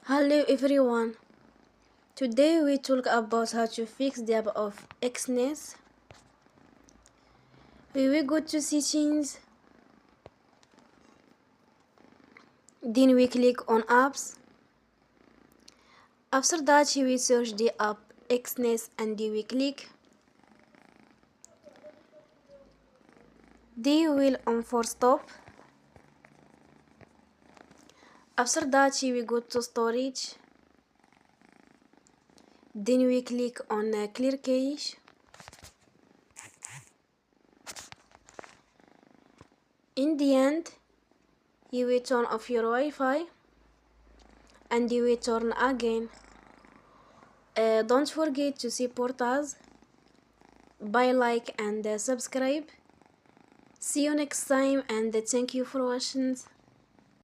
Hello everyone. Today we talk about how to fix the app of Exness. We will go to settings. Then we click on apps. After that we search the app Exness and we click. Then we will on for stop. After that we go to storage. Then we click on clear cache. In the end, you will turn off your Wi-Fi and you will turn again. Don't forget to support us by like and subscribe. See you next time and thank you for watching.